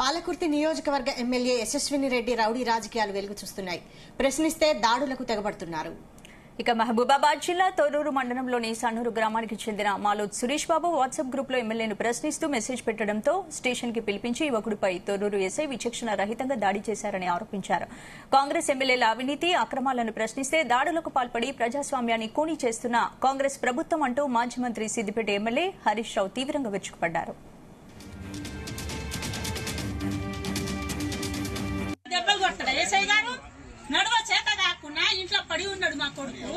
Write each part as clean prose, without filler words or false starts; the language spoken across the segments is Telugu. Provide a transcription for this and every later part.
పాలకుర్తి నియోజకవర్గ ఎమ్మెల్యే యశస్విని రెడ్డి రౌడీ రాజకీయాలు వెలుగు చూస్తున్నాయి. ప్రశ్నిస్తే దాడులకు తెగబడుతున్నారు. ఇక మహబూబాబాద్ జిల్లా తొర్రూరు మండలంలోని సన్నూరు గ్రామానికి చెందిన మాలోత్ సురేష్ బాబు వాట్సాప్ గ్రూప్ లో ఎమ్మెల్యేను ప్రశ్నిస్తూ మెసేజ్ పెట్టడంతో స్టేషన్ కి పిలిపించి యువకుడిపై తొర్రూరు ఎస్ఐ విచక్షణ రహితంగా దాడి చేశారని ఆరోపించారు. కాంగ్రెస్ ఎమ్మెల్యేల అవినీతి అక్రమాలను ప్రశ్నిస్తే దాడులకు పాల్పడి ప్రజాస్వామ్యాన్ని కూనీ చేస్తున్న కాంగ్రెస్ ప్రభుత్వం అంటూ మాజీ మంత్రి సిద్దిపేట ఎమ్మెల్యే హరీష్ రావు తీవ్రంగా విరుచుకుపడ్డారు. నడువ చేత కాకుండా ఇంట్లో పడి ఉన్నాడు మా కొడుకు.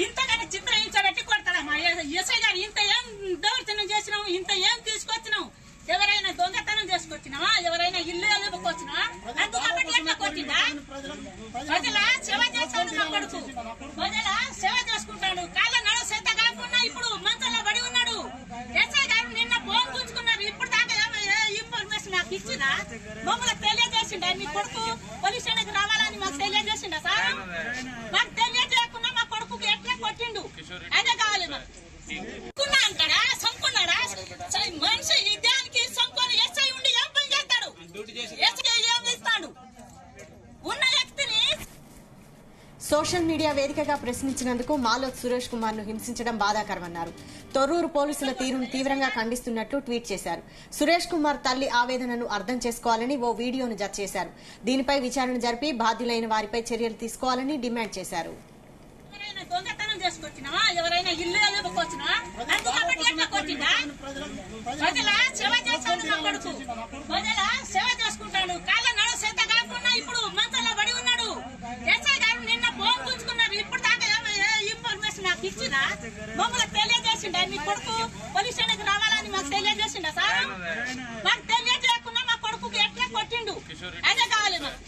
ఇంతకన్నా చిత్రహించబెట్టి కొడతాడా మా ఎస్ఐ గారు? ఇంత ఏం దౌర్జన్యం చేసినావు, ఇంత ఏం తీసుకొచ్చినావు? ఎవరైనా దొంగతనం చేసుకొచ్చినావా? ఎవరైనా ఇల్లు వెళ్ళుకొచ్చినావా? అందుకబట్టి ఎట్లా కొట్టిందా? ప్రజల సేవ చేస్తాడు మా కొడుకు, ప్రజల సేవ చేసుకుంటాడు. కాళ్ళ నడువ చేత కాకుండా ఇప్పుడు మంచంలో పడి ఉన్నాడు. ఎస్ఐ గారు నిన్న ఫోన్ గుంజుకున్నారు. ఇప్పుడు దాకా ఇన్ఫర్మేషన్ నాకు ఇచ్చినా మమ్మల్ని తెలియజేసిండ మీ కొడుకు పోలీస్ స్టేషన్కి రావాలని మాకు తెలియజేసిండ సార్. మాకు తెలియజేయకుండా మా కొడుకు ఎట్లా కొట్టిండు అదే కావాలి మాకు. అంటాడా సంకున్నాడా? మనిషి దానికి సంకొని ఎస్ఐ ఉండి ఏం పని చేస్తాడు? ఎస్ఐ ఏం ఇస్తాడు? ఉన్న వ్యక్తిని సోషల్ మీడియా వేదికగా ప్రశ్నించినందుకు మాలోత్ సురేష్ కుమార్ ను హింసించడం బాధాకరమన్నారు. తొర్రూరు పోలీసుల తీరును తీవ్రంగా ఖండిస్తున్నట్లు ట్వీట్ చేశారు. సురేష్ కుమార్ తల్లి ఆవేదనను అర్థం చేసుకోవాలని ఓ వీడియోను జత చేశారు. దీనిపై విచారణ జరిపి బాధ్యులైన వారిపై చర్యలు తీసుకోవాలని డిమాండ్ చేశారు. దొంగతనం చేసుకొచ్చినావా? ఎవరైనా ఇల్లు వెళ్ళుకొచ్చినావా? అందుకబట్టి ఎట్లా కొట్టిందా? ప్రజల సేవ చేస్తాడు మా కొడుకు, ప్రజల సేవ చేసుకుంటాడు. కాళ్ళ నడువ చేత కాకుండా ఇప్పుడు మంచంలో పడి ఉన్నాడు. ఎస్ఐ గారు నిన్న ఫోన్ గుంజుకున్నారు. ఇప్పుడు దాకా ఇన్ఫర్మేషన్ నాకు ఇచ్చినా మమ్మల్ని తెలియజేసిండ మీ కొడుకు పోలీస్ స్టేషన్కి రావాలని మాకు తెలియజేసిండ సార్. మాకు తెలియజేయకుండా మా కొడుకు ఎట్లా కొట్టిండు అదే కావాలి మాకు.